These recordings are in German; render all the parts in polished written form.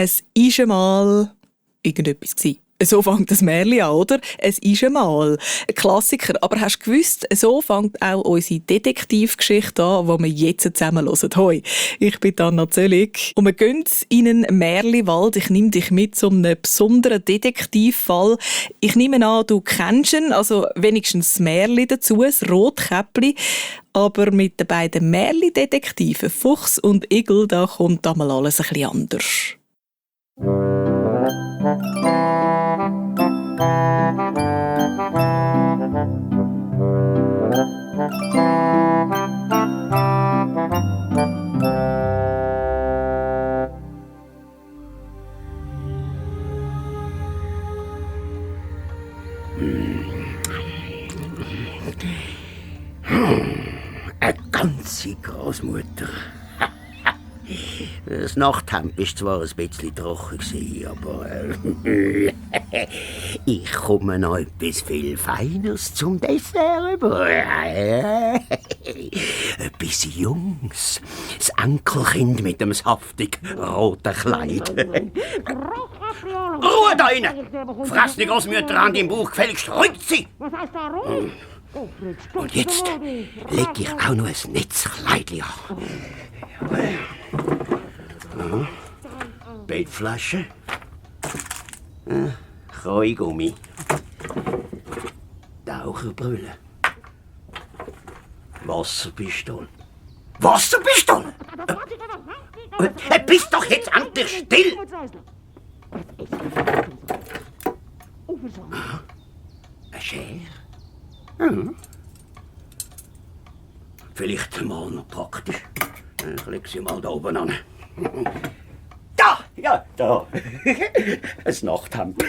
Es ist einmal irgendetwas gewesen. So fängt das Märchen an, oder? Es ist einmal ein Klassiker. Aber hast du gewusst, so fängt auch unsere Detektivgeschichte an, die wir jetzt zusammen hören. Hoi, ich bin Anna Zöllig und wir gehen in einen Märchenwald. Ich nehme dich mit zu einem besonderen Detektivfall. Ich nehme an, du kennst ihn, also wenigstens das Märchen dazu, das Rotkäppli. Aber mit den beiden Märchendetektiven Fuchs und Igel, da kommt einmal alles ein bisschen anders. Eine ganze Großmutter. Das Nachthemd war zwar ein bisschen trocken, aber ich komme noch etwas viel Feines zum Dessert über. Etwas Jungs. Das Enkelkind mit dem saftig roten Kleid. Ruhe da rein! Fress die Großmutter an deinem Bauch, gefälligst rückt sie! Und jetzt leg ich auch noch ein Netzkleidchen an. Bettflasche. Kreugummi. Taucherbrille. Wasserpistole. Wasserpistole? Bist doch jetzt endlich still! Eine Schere? Vielleicht mal noch praktisch. Ich leg sie mal da oben an. Da! Ja, da. Ein Nachthemd.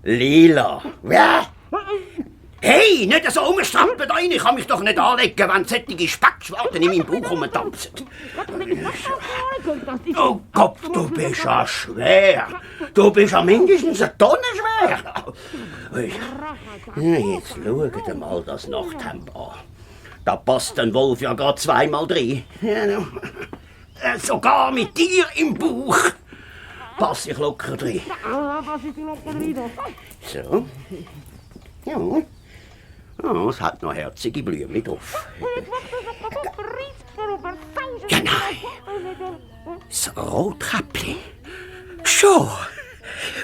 Lila. Ja. Hey, nicht so umstrampeln da rein. Ich kann mich doch nicht anlegen, wenn solche Speckschwarten in meinem Bauch rumtanzen. Oh Gott, du bist ja schwer. Du bist ja mindestens eine Tonne schwer. Jetzt schaut mal das Nachthemd an. Da passt ein Wolf ja gerade zweimal rein. Sogar mit dir im Bauch passe ich locker drin. So. Ja. Oh, es hat noch herzige Blümchen drauf. Ja, nein. Das Rotkäppli. Schon.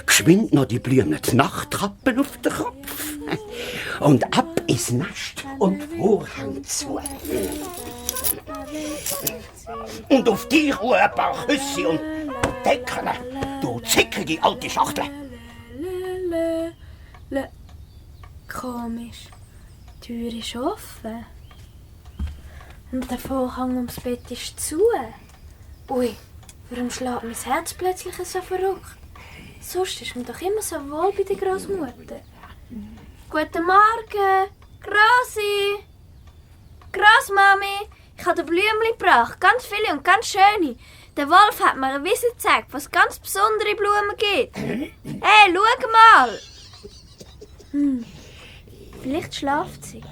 Geschwind noch die blühenden Nachttrappen auf den Kopf. Und ab ins Nest und Vorhang zu. Und auf dich ein paar Küsse und Decken, du zickige alte Schachtel. Komisch. Die Tür ist offen. Und der Vorhang ums Bett ist zu. Ui, warum schlägt mein Herz plötzlich so verrückt? Sonst ist mir doch immer so wohl bei der Großmutter. Guten Morgen, Grossi! Grossmami, ich habe dir Blümchen gebracht, ganz viele und ganz schöne. Der Wolf hat mir eine Wiese gezeigt, was ganz besondere Blumen gibt. Hey, schau mal! Vielleicht schlaft sie.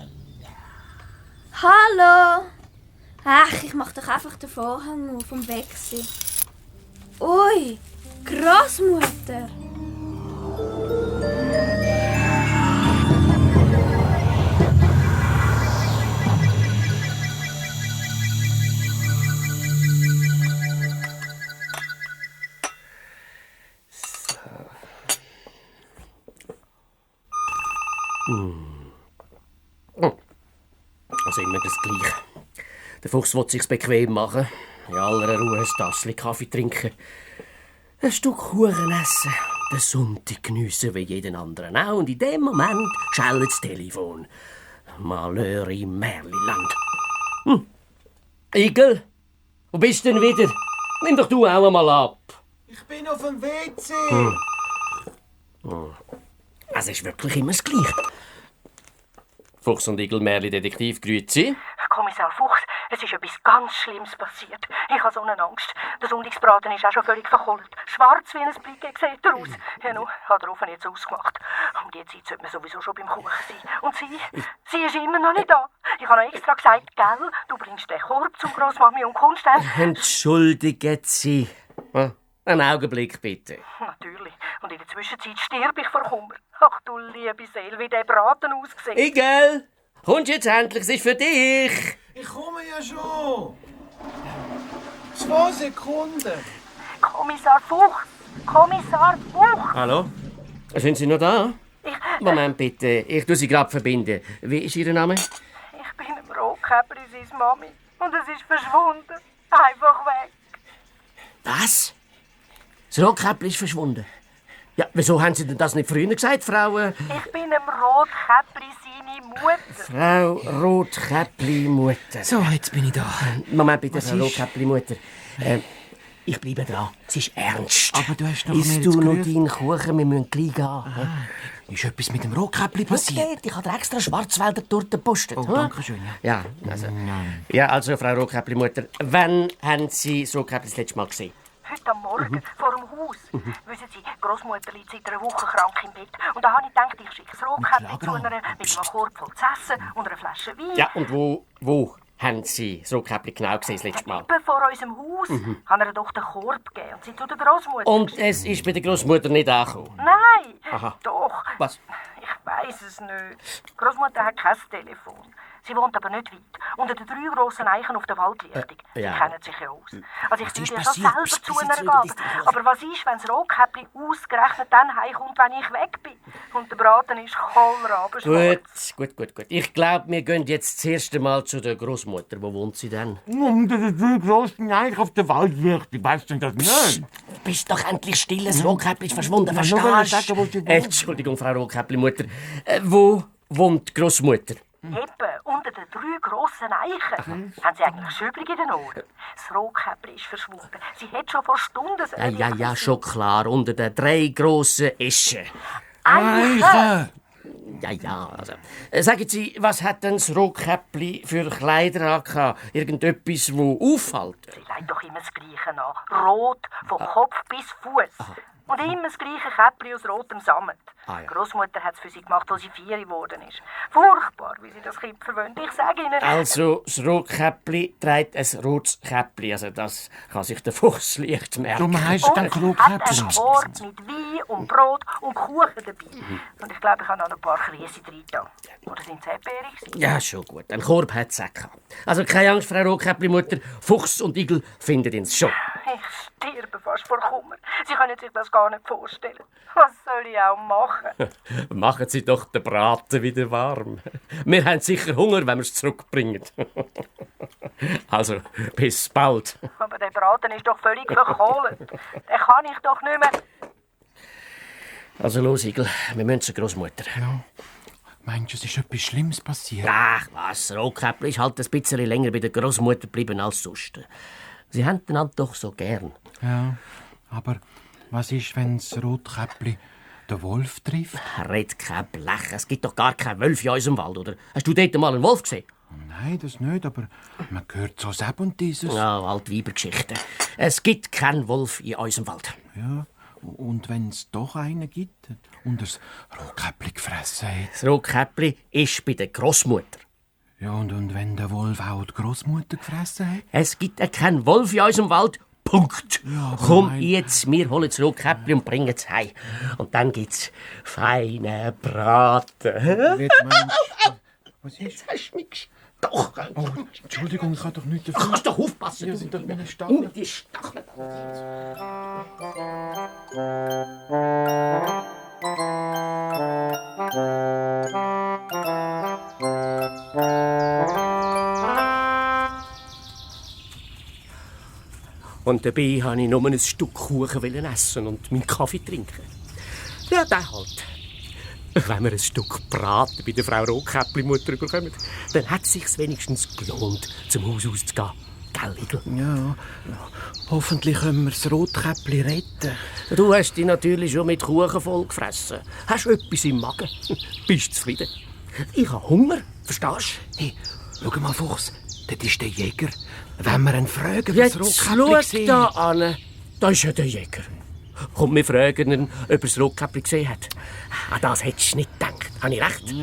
Hallo! Ach, ich mach doch einfach den Vorhang auf und weg sein. Ui, Großmutter! Also immer das Gleiche. Der Fuchs will sich's bequem machen, in aller Ruhe ein Tassel Kaffee trinken, ein Stück Kuchen essen, den Sonntag geniessen wie jeden anderen auch. Und in dem Moment schellt das Telefon. Malheur im Märchenland. Igel, wo bist du denn wieder? Nimm doch du auch einmal ab. Ich bin auf dem WC. Es ist wirklich immer das Gleiche. Fuchs und Igel, Märchen-Detektiv, grüezi. Kommissar Fuchs, es ist etwas ganz Schlimmes passiert. Ich habe so eine Angst. Der Sonntagsbraten ist auch schon völlig verkohlt. Schwarz wie ein Briquet sieht er aus. Ja, nun, hat der Ofen jetzt ausgemacht. Um die Zeit sollte man sowieso schon beim Kuchen sein. Und sie ist immer noch nicht da. Ich habe noch extra gesagt, gell, du bringst den Korb zum Grossmami und kommst dann... Entschuldigen Sie. Einen Augenblick bitte. Natürlich. Und in der Zwischenzeit sterbe ich vor Kummer. Ach du liebe Seele, wie der Braten aussieht. Igel, kommst jetzt endlich, es ist für dich. Ich komme ja schon. 2 Sekunden. Kommissar Fuchs! Kommissar Fuchs! Hallo? Sind Sie noch da? Moment bitte, ich tue Sie gerade verbinden. Wie ist Ihr Name? Ich bin im Rotkäppli, seine Mami. Und es ist verschwunden. Einfach weg. Was? Das Rotkäppli ist verschwunden? Ja, wieso haben Sie denn das nicht früher gesagt, Frau... Ich bin im Rotkäppli, seine Mutter. Frau Rotkäppli-Mutter. So, jetzt bin ich da. Moment bitte, Frau Rotkäppli-Mutter. Ich bleibe dran. Es ist ernst. Aber du hast doch Isst mir du jetzt noch gerufen. deinen Kuchen? Wir müssen gleich gehen. Ist etwas mit dem Rotkäppli passiert? Ich habe dir extra Schwarzwälder Torte gepostet. Oh, danke schön, ja. Ja, also Frau Rotkäppli-Mutter, wann haben Sie das Rotkäppli das letzte Mal gesehen? Heute am Morgen, vor dem Haus. Wissen Sie, Großmutter liegt seit einer Woche krank im Bett. Und da habe ich gedacht, ich schicke das Rotkäppli zu einer mit einem Korb voll zu essen und einer Flasche Wein. Ja, und wo haben Sie das Rotkäppli genau gesehen das letzte Mal? Eben vor unserem Haus. Haben ihr doch den Korb gegeben und sie zu der Großmutter. Und es ist bei der Großmutter nicht angekommen? Nein, Aha. doch. Was? Ich weiß es nicht. Großmutter hat kein Telefon. Sie wohnt aber nicht weit. Unter den 3 grossen Eichen auf der Waldlichtung. ja. Sie kennen sich ja aus. Also ich ist würde ja schon passiert? selber Bist zu du ihnen jetzt gehen. wieder- Aber was ist, wenn das Rotkäppli ausgerechnet dann heimkommt, wenn ich weg bin? Und der Braten ist kohlrabenschwarz. Gut. Ich glaube, wir gehen jetzt das erste Mal zu der Großmutter. Wo wohnt sie denn? Unter den 3 grossen Eichen auf der Waldlichtung. Weißt du das nicht? Bist doch endlich still, das Rotkäppli ist verschwunden, Ja, nur weil ich verstehst sage, wo sie wohnt. Entschuldigung, Frau Rotkäppli-Mutter. Wo wohnt die Großmutter? Eben, unter den 3 grossen Eichen. Haben Sie eigentlich Schübling in den Ohren? Das Rotkäppli ist verschwunden. Sie hat schon vor Stunden... Ja, schon klar. Unter den 3 grossen Eschen. Eichen! Ja, also. Sagen Sie, was hat denn das Rotkäppli für Kleider angehabt? Irgendetwas, das auffällt? Sie legt doch immer das Gleiche an. Rot, von Kopf bis Fuß. Und immer das gleiche Käppli aus rotem Sammet. Ah, ja. Großmutter hat es für sie gemacht, als sie 4 geworden ist. Furchtbar, wie sie das Kind verwöhnt. Ich sage Ihnen... Also, das Rotkäppli trägt ein rotes Käppli. Also, das kann sich der Fuchs leicht merken. Darum heisst es dann hat Rotkäppli. einen Korb mit Wein und Brot und Kuchen dabei. Und ich glaube, ich habe noch ein paar Krise drin. Oder sind es Erdbeere? Ja, schon gut. Ein Korb hat es auch gehabt. Also, keine Angst, Frau Rotkäppli-Mutter. Fuchs und Igel finden ihn schon. Ich sterbe fast vor Kummer. Sie können sich das gar nicht vorstellen. Was soll ich auch machen? Machen Sie doch den Braten wieder warm. Wir haben sicher Hunger, wenn wir es zurückbringen. Also, bis bald. Aber der Braten ist doch völlig verkohlt. Den kann ich doch nicht mehr... Also los, Igel, wir müssen zur Großmutter. Meinst du, es ist etwas Schlimmes passiert? Ach was, Rotkäppli ist halt ein bisschen länger bei der Großmutter geblieben als sonst. Sie haben einander doch so gern. Ja, aber was ist, wenn das Rotkäppli den Wolf trifft? Red kein Blech, es gibt doch gar keinen Wolf in unserem Wald, oder? Hast du dort mal einen Wolf gesehen? Nein, das nicht, aber man hört so das und dieses. Ja, alte Weibergeschichte. Es gibt keinen Wolf in unserem Wald. Ja, und wenn es doch einen gibt und das Rotkäppli gefressen hat? Das Rotkäppli ist bei der Großmutter. Ja, und wenn der Wolf auch die Großmutter gefressen hat? Es gibt keinen Wolf in unserem Wald. Punkt. Ja, aber Komm nein. jetzt, wir holen das Rotkäppli und bringen es heim. Und dann gibt's feine Braten. Was ist? Hast du mich doch. Oh, Entschuldigung, ich habe doch nicht Du dafür. kannst doch aufpassen. Ja, du. sind doch meine Stacheln. Die Stacheln. Und dabei wollte ich nur ein Stück Kuchen essen und meinen Kaffee trinken. Ja, der halt. Wenn wir ein Stück Braten bei der Frau Rotkäppli-Mutter bekommen, dann hat es sich wenigstens gelohnt, zum Haus auszugehen. Gell, Igel? Ja, hoffentlich können wir das Rotkäppli retten. Du hast dich natürlich schon mit Kuchen vollgefressen. Hast etwas im Magen. Bist zufrieden. Ich habe Hunger, verstehst du? Hey, schau mal, Fuchs, dort ist der Jäger. Wenn wir ihn fragen, was Jetzt das schau Rotkäppli gesehen da hat. an. Da ist ja der Jäger. Komm, wir fragen ihn, ob er das Rotkäppli gesehen hat. An das hättest du nicht gedacht. Habe ich recht?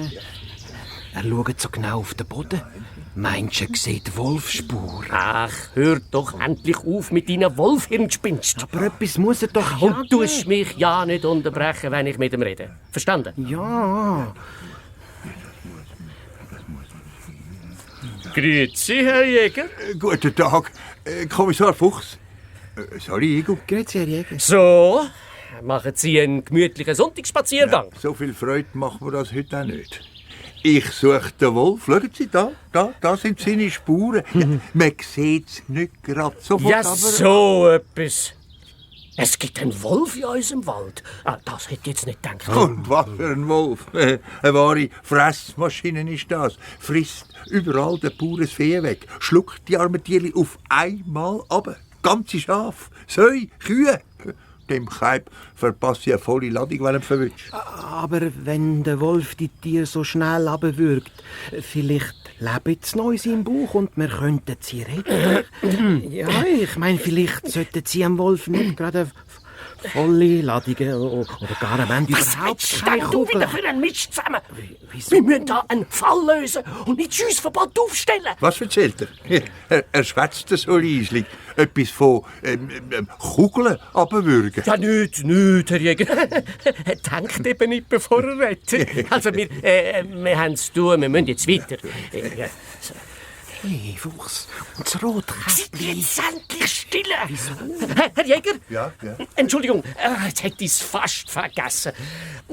Er schaut so genau auf den Boden. Meinst du, sieht Wolfsspur? Ach, hör doch endlich auf mit deinen Wolfhirngespinst. Aber etwas muss er doch Und du tust mich ja nicht unterbrechen, wenn ich mit ihm rede. Verstanden? Ja. Grüezi, Herr Jäger. Guten Tag, Kommissar Fuchs. Sorry, Igel. Grüezi, Herr Jäger. So, machen Sie einen gemütlichen Sonntagsspaziergang. So viel Freude machen wir das heute auch nicht. Ich suche den Wolf. Schauen Sie, da sind seine Spuren. Ja, man sieht es nicht gerade sofort, Ja, aber... so etwas. Es gibt einen Wolf in unserem Wald. Ah, das hätte ich jetzt nicht gedacht. Und was für ein Wolf. Eine wahre Fressmaschine ist das. Frisst überall den pures Vieh weg. Schluckt die armen Tiere auf einmal ab. Ganze Schafe, Säue, Kühe. Dem Kalb verpasse ich eine volle Ladung, wenn er verwünscht. Aber wenn der Wolf die Tiere so schnell abwürgt, vielleicht lebt es noch in seinem Bauch und wir könnten sie retten. Ja, ich meine, vielleicht sollten sie am Wolf nicht gerade volle Ladungen oder gar am Ende überhaupt keine du Kugeln. wieder für einen Mist zusammen? Wieso? Wir müssen da einen Fall lösen und nicht Schussverbot aufstellen. Was erzählt er? Er schwätzt so leislich. Etwas von Kugeln abwürgen. Ja, nicht, Herr Jäger. Denkt eben nicht, bevor er rettet. Also, wir haben es zu tun, wir müssen jetzt weiter. Ja, so. Hey, Fuchs, und das Rotkäppchen. Jetzt endlich stille! Herr Jäger? Ja. Entschuldigung, jetzt hätte ich es fast vergessen.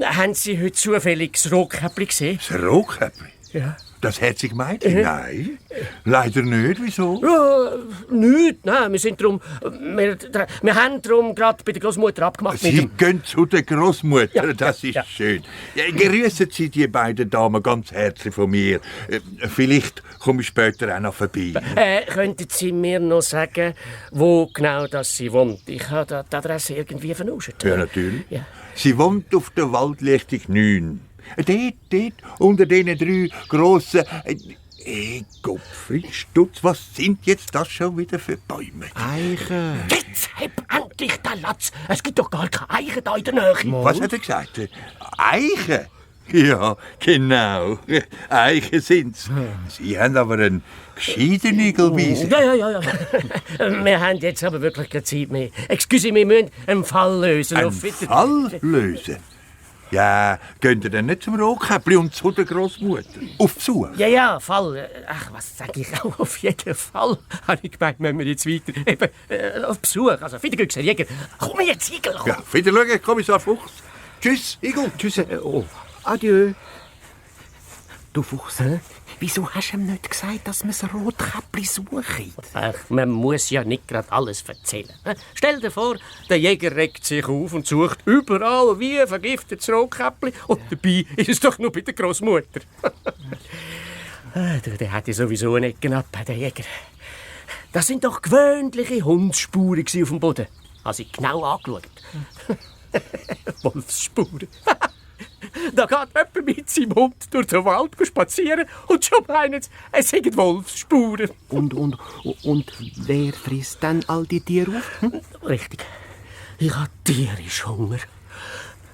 Haben Sie heute zufällig das Rotkäppli gesehen? Das Rotkäppli? Ja. Das herzige Mädchen? Nein, leider nicht. Wieso? Ja, nichts. Nein, wir haben darum gerade bei der Großmutter abgemacht. Sie gehen zu der Großmutter, Ja, das ist ja. schön. Ja, grüßen Sie die beiden Damen ganz herzlich von mir. Vielleicht komme ich später auch noch vorbei. Könnten Sie mir noch sagen, wo genau das sie wohnt? Ich habe die Adresse irgendwie vernuscht. Ja, natürlich. Ja. Sie wohnt auf der Waldlichtung 9. Dort, unter diesen 3 grossen... Gottfried Stutz, was sind jetzt das schon wieder für Bäume? Eichen. Jetzt hab endlich den Latz. Es gibt doch gar keine Eichen da in der Nähe. Was hat er gesagt? Eichen? Ja, genau. Eichen sind's. Sie haben aber einen gescheiten Igelwiese. Ja. Wir haben jetzt aber wirklich keine Zeit mehr. Excuse, wir müssen einen Fall lösen. Einen Auf Wiedersehen. Fall lösen? Ja, geht ihr denn nicht zum Rotkäppli und zu der Großmutter? Auf Besuch? Ja, Fall. Ach, was sage ich auch? Auf jeden Fall. Habe ich gemeint, müssen wir jetzt weiter. Eben, auf Besuch. Also, wieder Glück, Herr Jäger. Komm jetzt, Igel. Komm. Ja, wieder schauen, Kommissar Fuchs. Tschüss, Igel. Tschüss. Oh, adieu. Du Fuchs, wieso hast du ihm nicht gesagt, dass wir das Rotkäppli suchen? Ach, man muss ja nicht gerade alles erzählen. Stell dir vor, der Jäger regt sich auf und sucht überall wie ein vergiftetes Rotkäppli. Und dabei ist es doch nur bei der Großmutter. Der hätte sowieso nicht genau bei der Jäger. Das sind doch gewöhnliche Hundsspuren auf dem Boden. Habe ich genau angeschaut. Wolfsspuren. Da geht jemand mit seinem Hund durch den Wald spazieren und schon meinen sie, es sind Wolfsspuren. Und wer frisst dann all die Tiere auf? Richtig. Ich habe tierisch Hunger.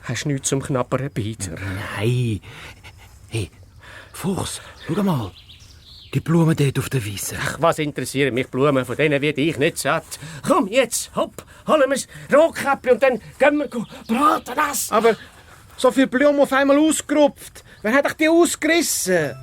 Hast du nichts zum knapperen Beizer? Nein. Hey, Fuchs, schau mal. Die Blumen dort auf der Wiese. Ach, was interessieren mich Blumen, von denen werde ich nicht satt. Komm jetzt, hopp, holen wir das Rotkäppli und dann gehen wir braten das. Aber so viele Blumen auf einmal ausgerupft. Wer hat euch die ausgerissen?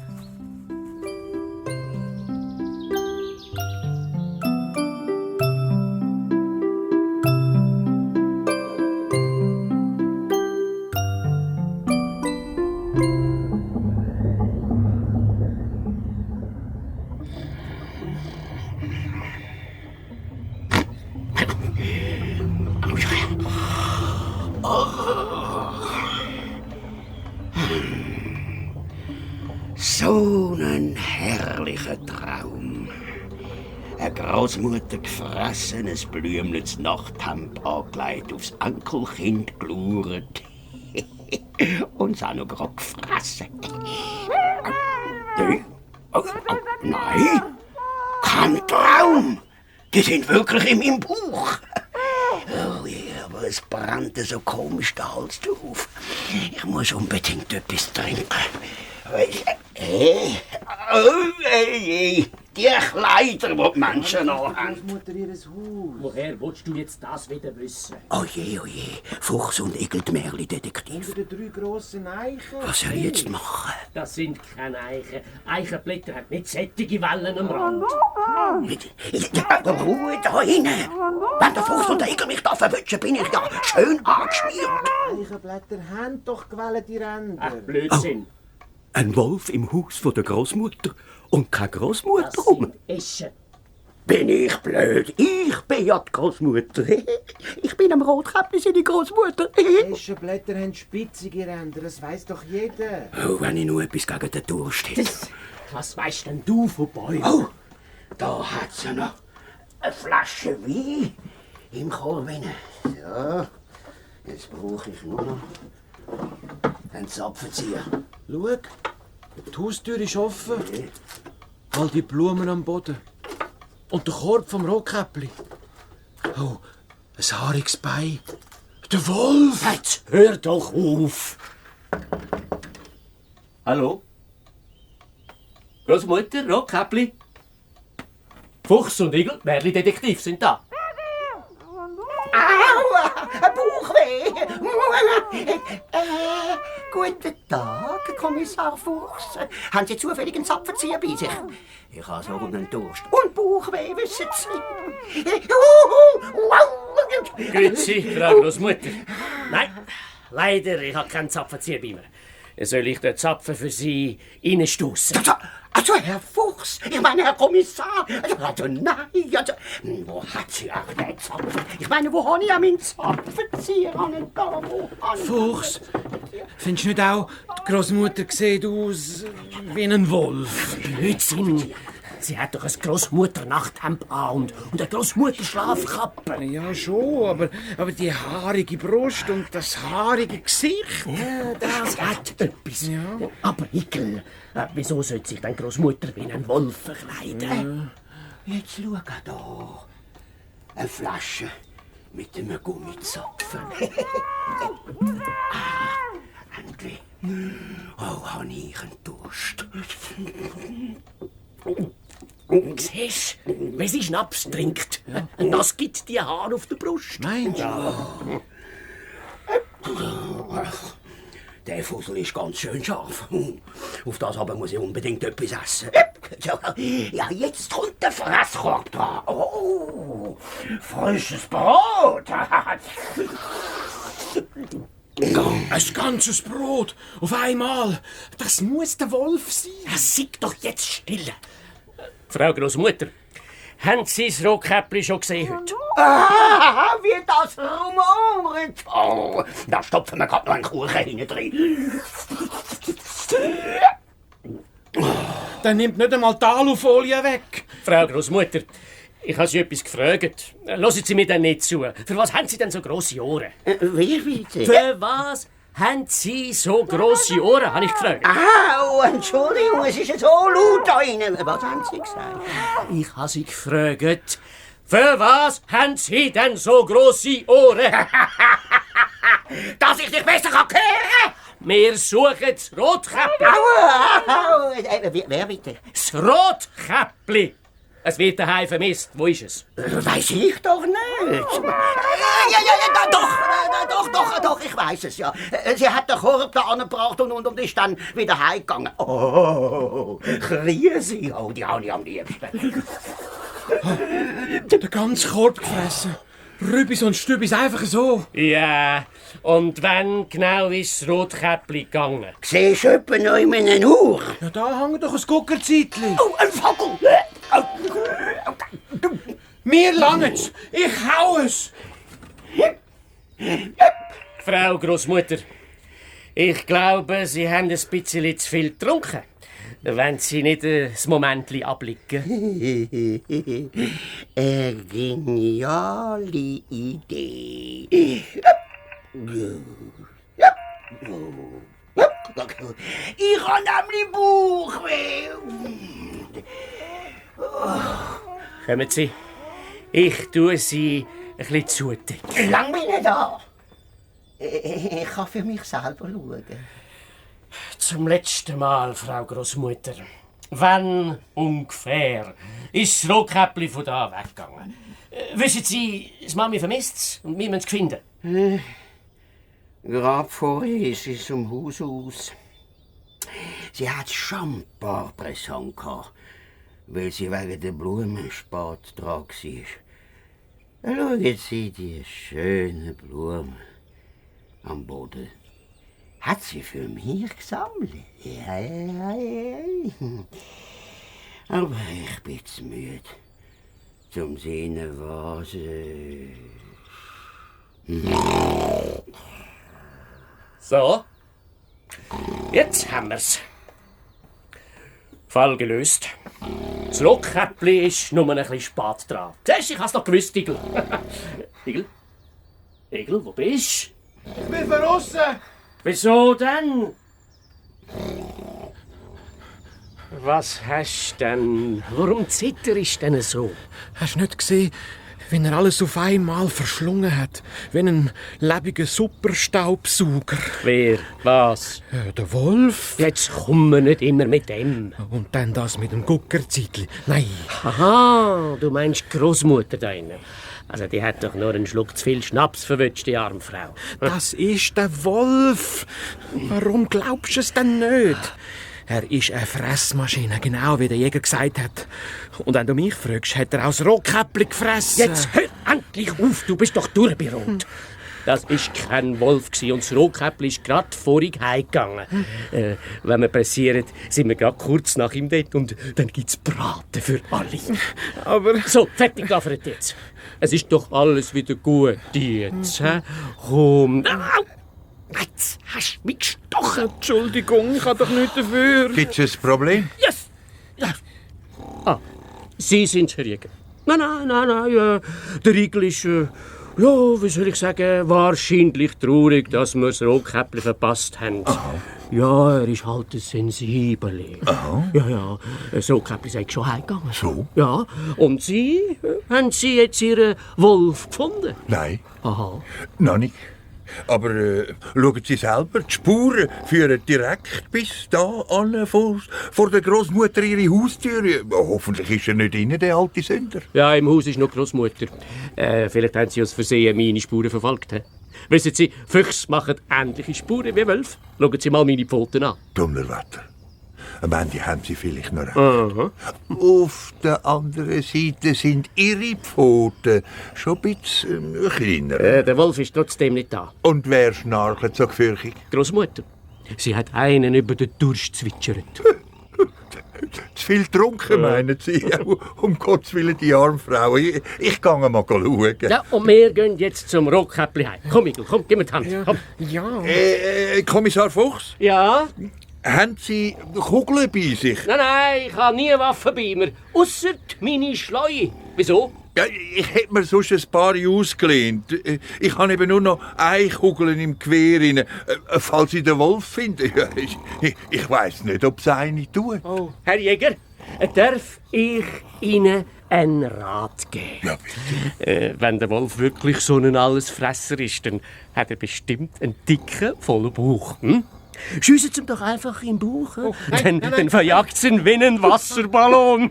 So ein herrlicher Traum. Eine Großmutter gefressen, ein blümliches Nachthemd angelegt, aufs Enkelkind geschaut. Und es auch noch gerade gefressen. Nein, kein Traum. Die sind wirklich in meinem Bauch. Oh ja, aber es brannte so komisch der Hals auf. Ich muss unbedingt etwas trinken. Die Kleider, die die Menschen anhaben. Großmutter, ihr Haus. Woher willst du jetzt das wieder wissen? Oje, Fuchs und Igel, die Märli-Detektiv. Unter den 3 grossen Eichen. Was soll ich jetzt machen? Das sind keine Eichen. Eichenblätter haben nicht sättige Wellen am Rand. Ruhe da hinten. Wenn der Fuchs und der Igel mich da verwünschen, bin ich ja schön angeschmiert. Eichenblätter haben doch gewählt, die Ränder. Ach, Blödsinn. Ein Wolf im Haus von der Großmutter und keine Großmutter Das rum. sind Eschen. Bin ich blöd? Ich bin ja die Großmutter. Ich bin am Rotkäppli seine Großmutter. Eschenblätter haben spitzige Ränder, das weiss doch jeder. Oh, wenn ich nur etwas gegen den Durst hätte. Was weißt denn du von Bäumen? Oh, da hat sie noch eine Flasche Wein im Korb. So, jetzt brauche ich nur noch einen Zapfenzieher. Schau, die Haustür ist offen. All die Blumen am Boden. Und der Korb vom Rotkäppli. Oh, ein haariges Bein. Der Wolf! Jetzt hör doch auf! Hallo? Großmutter, Rotkäppli? Fuchs und Igel, Märli-Detektiv sind da. Aua, ein Bauchweh. Guten Tag, Kommissar Fuchs. Haben Sie zufällig einen Zapfenzieher bei sich? Ich habe so einen Durst. Und Bauchweh, wissen Sie. Grüezi, Frau Großmutter. Nein, leider, ich habe keinen Zapfenzieher bei mir. Soll ich den Zapfen für Sie reinstossen? Also, Herr Fuchs, ich meine, Herr Kommissar. Also nein, also, wo hat sie auch den Zapfen? Ich meine, wo habe ich ja meinen Zapfenzieher? Fuchs, findest du nicht auch, die Großmutter sieht aus wie ein Wolf? Blödsinn! Sie hat doch ein Großmutter-Nachthemd an und eine Großmutter-Schlafkappe. Ja, schon, aber die haarige Brust und das haarige Gesicht. Ja, das hat etwas. Ja. Aber Igel, wieso sollte sich deine Großmutter wie ein Wolf verkleiden? Jetzt schau da. Eine Flasche mit einem Gummizapfen. Endlich. Oh, habe ich einen Durst. Siehst du, wie sie Schnaps trinkt? Ja. Das gibt dir Haar auf der Brust. Meinst du? Ja. Der Fussel ist ganz schön scharf. Auf das aber muss ich unbedingt etwas essen. Ja, jetzt kommt der Fresskorb dran. Oh, frisches Brot. Ein ganzes Brot auf einmal. Das muss der Wolf sein. Ja, sei doch jetzt still. Frau Großmutter, haben Sie das Rotkäppli schon gesehen heute? Wie das rumort. Oh, da stopfen wir gerade noch einen Kuchen hinein drin. Dann nimmt nicht einmal die Alufolie weg. Frau Großmutter, ich habe Sie etwas gefragt. Hören Sie mir denn nicht zu. Für was haben Sie denn so grosse Ohren? Wie bitte? Für was haben Sie so grosse Ohren, habe ich gefragt. Oh, Entschuldigung, es ist so laut da drinnen. Was haben Sie gesagt? Ich habe Sie gefragt. Für was haben Sie denn so grosse Ohren? Dass ich dich besser hören kann. Wir suchen das Rotkäppli. Wer bitte? Das Rotkäppli. Es wird daheim vermisst. Wo ist es? Weiß ich doch nicht. Doch, ich weiß es ja. Sie hat den Korb da angebracht und ist dann wieder heimgegangen. Oh, Krise, oh, die habe ich am liebsten. Der ganze Korb gefressen. Rübis und Stübis einfach so. Ja, und wann genau ist das Rotkäppli gegangen? Siehst du etwa noch in meinen Uhr? Ja, da hängt doch ein Guckerzeitli. Oh, ein Vogel! Mir langt's. Ich hau es. Frau Großmutter, ich glaube, Sie haben ein bisschen zu viel getrunken. Wenn Sie nicht ein Momentchen abliegen. Eine geniale Idee. Ich habe nämlich Bauchweh. Kommen Sie, ich tue Sie ein bisschen zudecken. Lang bin ich da. Ich kann für mich selber schauen. zum letzten Mal, Frau Großmutter. Wann ungefähr ist das Rotkäppli von da weggegangen? Wissen Sie, das Mami vermisst und wir müssen es finden. Gerade vorher ist sie zum Haus aus. Sie hat schon ein paar Pressungen gehabt, weil sie wegen der Blumen spät dran war. Schauen Sie die schönen Blumen am Boden. Hat sie für mich gesammelt? Ja. Aber ich bin zu müde, zum sehen, was... So, jetzt haben wir's. Fall gelöst. Das Rotkäppli ist nur ein bisschen spät dran. Siehst du, ich hab's noch gewusst, Igel. Igel? Igel, wo bist du? Ich bin verrissen! Wieso denn? Was hast du denn? Warum zitterst du denn so? Hast du nicht gesehen, wie er alles auf einmal verschlungen hat? Wie ein lebiger Superstaubsauger. Wer? Was? Der Wolf. Jetzt kommen wir nicht immer mit dem. Und dann das mit dem Guckerzeitli. Nein. Aha, du meinst die Großmutter da innen. Also die hat doch nur einen Schluck zu viel Schnaps verwünscht, die arme Frau. Das ist der Wolf. Warum glaubst du es denn nicht? Er ist eine Fressmaschine, genau wie der Jäger gesagt hat. Und wenn du mich fragst, hat er aus Rotkäppli gefressen. Jetzt hör endlich auf, du bist doch durchberot. Das war kein Wolf und das Rotkäppli ist gerade vorig heimgegangen. Wenn wir passieren, sind wir gerade kurz nach ihm dort und dann gibt's Braten für alle. Aber... So, fertig gaffert jetzt. Es ist doch alles wieder gut jetzt. Komm. Jetzt hast du mich gestochen. Entschuldigung, ich habe doch nichts dafür. Gibt's ein Problem? Yes. Ja. Ah, Sie sind Herr Jäger. Nein. Der Igel ist, wie soll ich sagen, wahrscheinlich traurig, dass wir das Rotkäppli verpasst haben. Aha. Ja, er ist halt ein Sensibel. Aha. Ja, das Rotkäppli sei schon heimgegangen. So? Ja, und Sie, haben Sie jetzt Ihren Wolf gefunden? Nein. Aha. Noch nicht. Aber schauen Sie selber, die Spuren führen direkt bis da an, vor der Großmutter ihre Haustür. Hoffentlich ist er nicht innen, der alte Sünder. Ja, im Haus ist noch die Großmutter. Vielleicht haben Sie aus Versehen meine Spuren verfolgt. He? Wissen Sie, Füchse machen ähnliche Spuren wie Wölfe. Schauen Sie mal meine Pfoten an. Donnerwetter. Am Ende haben Sie vielleicht noch recht. Aha. Auf der anderen Seite sind Ihre Pfoten schon ein bisschen kleiner. Der Wolf ist trotzdem nicht da. Und wer schnarcht so gefürchtig? Großmutter. Sie hat einen über den Durst zwitschert. Zu viel getrunken, meinen Sie? Um Gottes Willen, die arme Frau. Ich gehe mal schauen. Ja, und wir gehen jetzt zum Rotkäppli heim. Komm, Igel, komm, gib mir die Hand. Komm. Ja. Kommissar Fuchs, Ja? haben Sie Kugeln bei sich? Nein, ich habe nie Waffen bei mir. Ausser meine Schleue. Wieso? Ja, ich hätte mir sonst ein paar ausgelehnt. Ich habe eben nur noch eine Kugel im Gewehr rein, falls ich den Wolf finde. Ja, ich weiss nicht, ob es eine tut. Oh, Herr Jäger, darf ich Ihnen einen Rat geben? Ja, bitte. Wenn der Wolf wirklich so ein Allesfresser ist, dann hat er bestimmt einen dicken, vollen Bauch. Hm? Schiessen Sie ihm doch einfach im Bauch. Dann verjagt Sie ihn wie einen Wasserballon.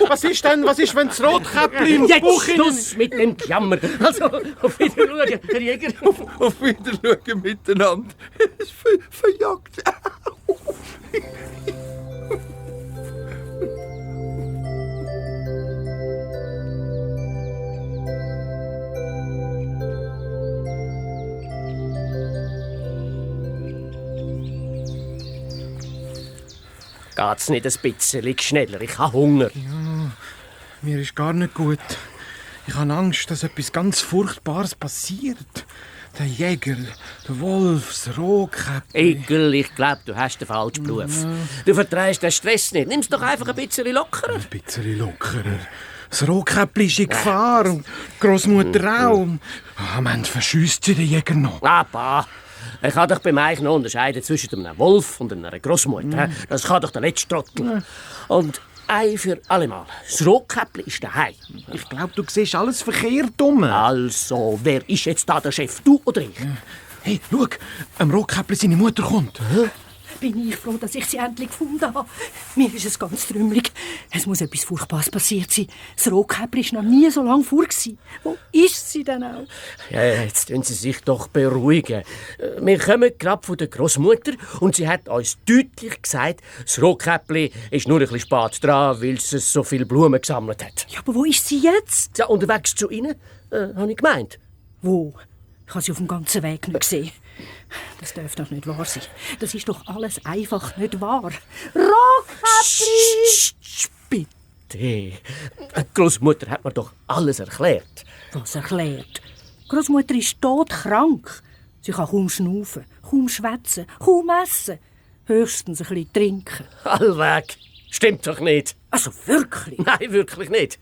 Was ist, wenn das Rotkäppli im Jetzt Bauch Schluss mit dem Jammer. Also, auf Wiedersehen, Herr Jäger. Auf Wiedersehen miteinander. Es verjagt. Geht's nicht ein bisschen schneller? Ich habe Hunger. Ja, mir ist gar nicht gut. Ich habe Angst, dass etwas ganz Furchtbares passiert. Der Jäger, der Wolf, das Rotkäppli. Igel, ich glaube, du hast den falschen Beruf. Du vertreibst den Stress nicht. Nimm's doch einfach ein bisschen lockerer. Ein bisschen lockerer. Das Rotkäppli ist in Gefahr und die Großmutter auch. Am Ende verschiesst sie den Jäger noch. Papa, ich kann doch beim Eichen noch unterscheiden zwischen einem Wolf und einer Großmutter. Das kann doch der letzte Trottel. Und ein für allemal. Das Rotkäppli ist daheim. Ich glaube, du siehst alles verkehrt dumm. Also, wer ist jetzt da der Chef? Du oder ich? Hey, schau, am Rotkäppli seine Mutter kommt. bin ich froh, dass ich sie endlich gefunden habe. Mir ist es ganz trümmelig. Es muss etwas Furchtbares passiert sein. Das Rotkäppli war noch nie so lange vor. Wo ist sie denn auch? Ja, jetzt können Sie sich doch beruhigen. Wir kommen gerade von der Großmutter und sie hat uns deutlich gesagt, das Rotkäppli ist nur ein bisschen spät dran, weil sie so viele Blumen gesammelt hat. Ja, aber wo ist sie jetzt? Ja, unterwegs zu Ihnen, habe ich gemeint. Wo? Ich habe sie auf dem ganzen Weg nicht gesehen. Das darf doch nicht wahr sein. Das ist doch alles einfach nicht wahr. Rotkäppli! Bitte. Die Großmutter hat mir doch alles erklärt. Was erklärt? Großmutter ist todkrank. Sie kann kaum schnaufen, kaum schwätzen, kaum essen. Höchstens ein bisschen trinken. Allweg. Stimmt doch nicht. Also wirklich? Nein, wirklich nicht.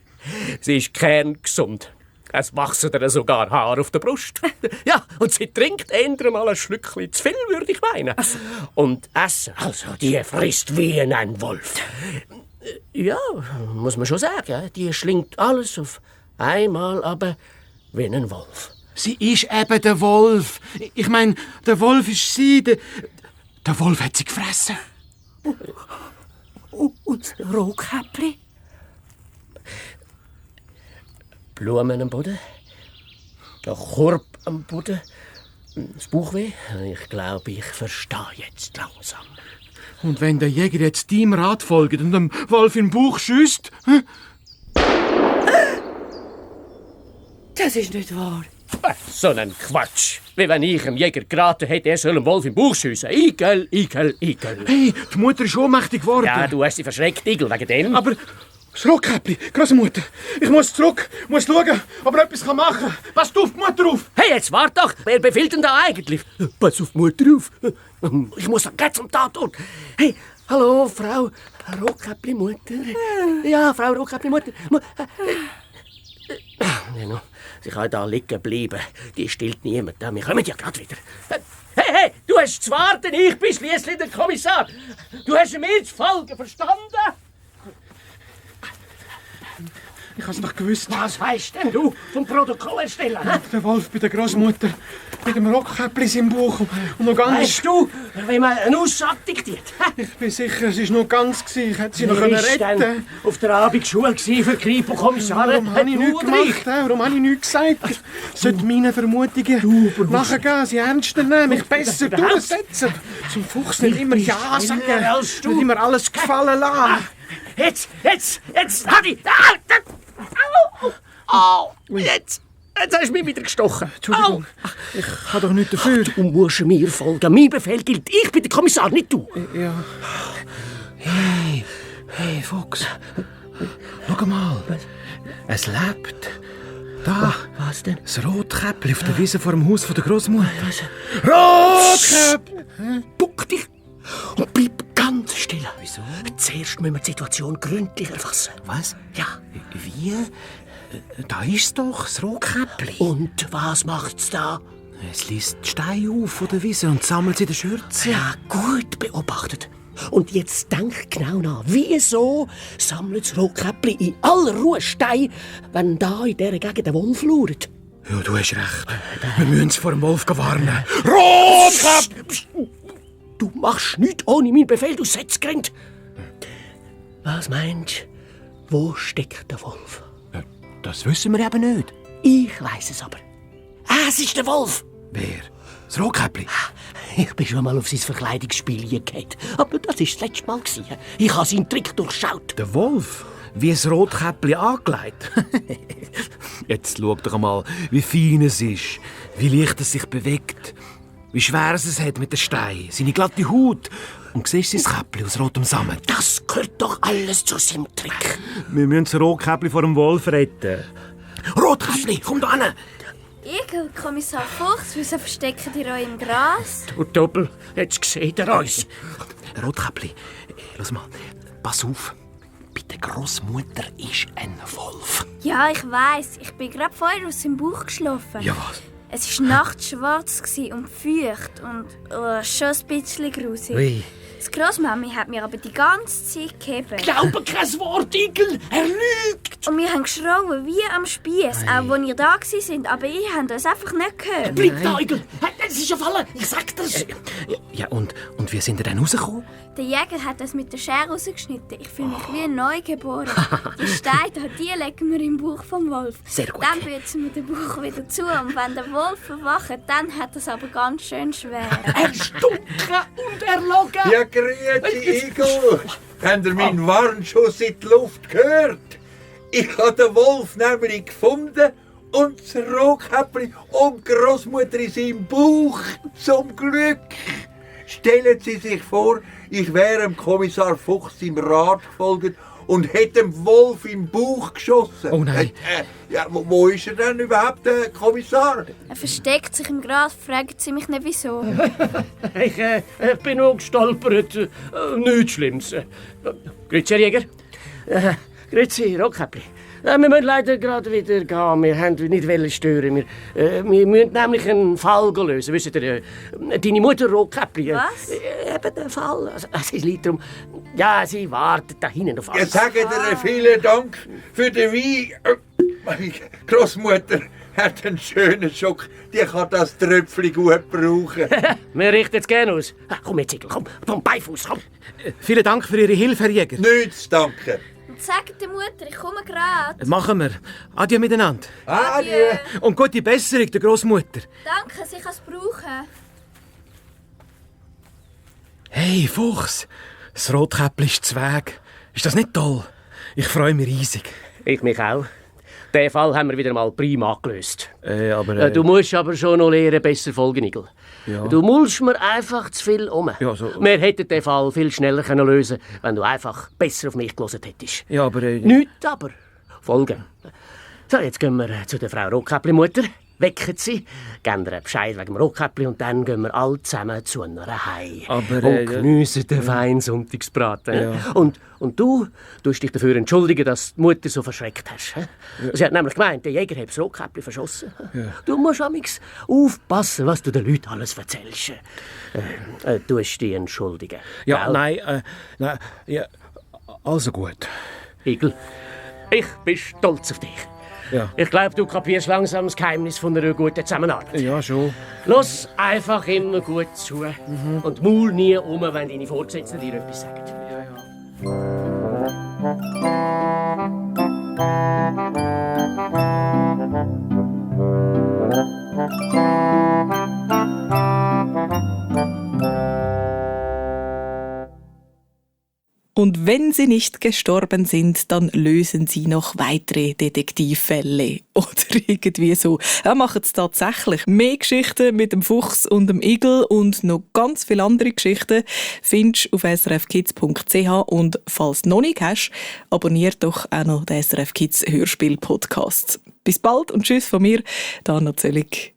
Sie ist kerngesund. Es wachsen ihr sogar Haare auf der Brust. Ja, und sie trinkt eher mal ein Schlückchen zu viel, würde ich meinen. Und essen, also die frisst wie ein Wolf. Ja, muss man schon sagen, die schlingt alles auf einmal, aber wie ein Wolf. Sie ist eben der Wolf. Ich meine, der Wolf ist sie. Der Wolf hat sie gefressen. Und das Rotkäppli? Blumen am Boden, der Korb am Boden, das Bauchweh. Ich glaube, ich verstehe jetzt langsam. Und wenn der Jäger jetzt deinem Rat folgt und dem Wolf in den Bauch schiesst? Das ist nicht wahr. So ein Quatsch. Wie wenn ich dem Jäger geraten hätte, er soll dem Wolf im Bauch schiessen. Igel, Igel, Igel. Hey, die Mutter ist ohnmächtig geworden. Ja, du hast sie verschreckt, Igel, wegen dem. Aber das Rotkäppli, Großmutter, ich muss zurück, muss schauen, ob er etwas machen kann. Passt auf die Mutter auf! Hey, jetzt wart doch! Wer befiehlt denn da eigentlich? Pass auf die Mutter auf! Ich muss doch gleich zum Tatort! Hey, hallo, Frau Rotkäppli-Mutter. Ja, Frau Rotkäppli-Mutter. Ja, sie kann da liegen bleiben. Die stillt niemand. Wir kommen ja gerade wieder. Hey, du hast zu warten, ich bin schliesslich der Kommissar. Du hast mir zu folgen, verstanden? Ich hab's noch gewusst. Was weisst denn du vom Protokoll erstellen? Der Wolf bei der Großmutter, mit dem Rotkäppli im Bauch und noch ganz... Weißt du, wie man eine Aussage diktiert? Ich bin sicher, es war noch ganz. Ich hätte sie noch retten. Auf der Abendschule für Kripo-Kommissare. Warum habe ich nichts gemacht? Warum habe ich nichts gesagt? Ich sollte meinen Vermutungen nachgehen, sie ernster nehmen, mich besser durchsetzen. Zum Fuchs nicht immer Ja sagen, nicht immer alles gefallen lassen. Jetzt, Hadi! Jetzt hast du mich wieder gestochen. Entschuldigung, ich habe doch nichts dafür. Du musst mir folgen. Mein Befehl gilt. Ich bin der Kommissar, nicht du. Ja. Hey, Fuchs. Schau mal. Es lebt. Da. Was denn? Das Rotkäppli auf der Wiese vor dem Haus der Großmutter. Rotkäppli! Buck dich und bleib ganz still. Wieso? Zuerst müssen wir die Situation gründlich erfassen. Was? Ja. Wie? Da ist doch das Rotkäppli. Und was macht's da? Es liest die Steine auf von der Wiese und sammelt sie in der Schürze. Ja, gut beobachtet. Und jetzt denk genau nach. Wieso sammelt das Rotkäppli in aller Ruhe Steine, wenn da in dieser Gegend der Wolf lauert? Ja, du hast recht. Wir müssen es vor dem Wolf warnen. Rotkäppli! Du machst nichts ohne meinen Befehl, du Setzgrind. Was meinst du? Wo steckt der Wolf? Das wissen wir eben nicht. Ich weiss es aber. Es ist der Wolf. Wer? Das Rotkäppli? Ich bin schon mal auf sein Verkleidungsspiel gegangen. Aber das war das letzte Mal. Ich habe seinen Trick durchschaut. Der Wolf? Wie das Rotkäppli angelegt? Jetzt schau doch mal, wie fein es ist, wie leicht es sich bewegt, wie schwer es hat mit den Steinen, seine glatte Haut. Und siehst du sein Käppli aus rotem Samen? Das gehört doch alles zu seinem Trick. Wir müssen das Rotkäppli vor dem Wolf retten. Rotkäppli, komm da hin! Igel, Kommissar Fuchs, wieso versteckt ihr euch im Gras? Du Doppel, jetzt seht ihr uns. Rotkäppli, lass mal, pass auf. Bei der Großmutter ist ein Wolf. Ja, ich weiss. Ich bin gerade vorher aus dem Bauch geschlafen. Ja, was? Es war nachts schwarz und feucht und schon ein bisschen grusig. Ui, Die Grossmami hat mir aber die ganze Zeit gegeben. Glaube kein Wort, Igel! Er lügt! Und wir haben geschrauen wie am Spieß, auch als ihr da waren, aber ich habe das einfach nicht gehört. Bleib da, Igel! Es ist auf alle! Ich sag dir's! Ja, und wie sind ihr dann rausgekommen? Der Jäger hat das mit der Schere rausgeschnitten. Ich fühle mich wie neugeboren. Die Steine, die legen wir im Bauch vom Wolf. Sehr gut. Dann bützen wir den Bauch wieder zu. Und wenn der Wolf verwacht, dann hat er es aber ganz schön schwer. Er stunken und erlogen! Ja, grüezi, Igel. Habt ihr meinen Warnschuss in die Luft gehört? Ich habe den Wolf nämlich gefunden und das Rotkäppli und die Großmutter in seinem Bauch. Zum Glück. Stellen Sie sich vor, ich wäre dem Kommissar Fuchs im Rat gefolgt und hätte dem Wolf im Bauch geschossen. Oh nein. Ja, wo ist er denn überhaupt, der Kommissar? Er versteckt sich im Gras, fragen Sie mich nicht wieso. Ich bin nur gestolpert. Nichts Schlimmes. Grüezi, Herr Jäger. Grüezi, Rotkäppli. Wir müssen leider gerade wieder gehen. Wir wollten nicht stören. Wir müssen nämlich einen Fall lösen. Wisst ihr, deine Mutter Rotkäppli. Was? Eben den Fall. Also, es liegt darum. Ja, sie wartet da hinten auf Ja, alles. sagen dir vielen Dank für den Wein. Meine Großmutter hat einen schönen Schock. Die kann das Tröpfchen gut brauchen. Wir richten es gerne aus. Komm jetzt, Igel, komm. Vom Beifuß, komm. Vielen Dank für Ihre Hilfe, Herr Jäger. Nichts danke. Und sagt der Mutter, ich komme gerade. Machen wir. Adieu miteinander. Adieu. Und gute Besserung der Großmutter. Danke, sie kann es brauchen. Hey, Fuchs. Das Rotkäppli ist zu Weg. Ist das nicht toll? Ich freue mich riesig. Ich mich auch. Den Fall haben wir wieder mal prima gelöst. Aber... Du musst aber schon noch lernen, besser folgen, Igel. Ja. Du mulst mir einfach zu viel um. Ja, so- Wir hätten den Fall viel schneller lösen können, wenn du einfach besser auf mich gehört hättest. Ja, aber... Nichts aber. Folgen. So, jetzt gehen wir zu der Frau Rotkäppli-Mutter, wecken sie, geben ihr Bescheid wegen dem Rotkäppli und dann gehen wir alle zusammen zu einer Heim. Aber, und geniessen den feinen Sonntagsbraten. Ja. Und du tust dich dafür entschuldigen, dass die Mutter so verschreckt hast. Sie hat nämlich gemeint, der Jäger hat das Rotkäppli verschossen. Du musst amigs aufpassen, was du den Leuten alles erzählst. Du musst dich entschuldigen. Ja, Gell? nein, ja, also gut. Igel, ich bin stolz auf dich. Ja. Ich glaube, du kapierst langsam das Geheimnis von einer guten Zusammenarbeit. Ja, schon. Lass einfach immer gut zu und maul nie um, wenn deine Vorgesetzten dir etwas sagen. Und wenn sie nicht gestorben sind, dann lösen sie noch weitere Detektivfälle. Oder irgendwie so. Ja, machen es tatsächlich. Mehr Geschichten mit dem Fuchs und dem Igel und noch ganz viele andere Geschichten findest du auf srfkids.ch. Und falls du noch nicht hast, abonnier doch auch noch den SRF Kids Hörspiel-Podcast. Bis bald und tschüss von mir, Dana Zöllig.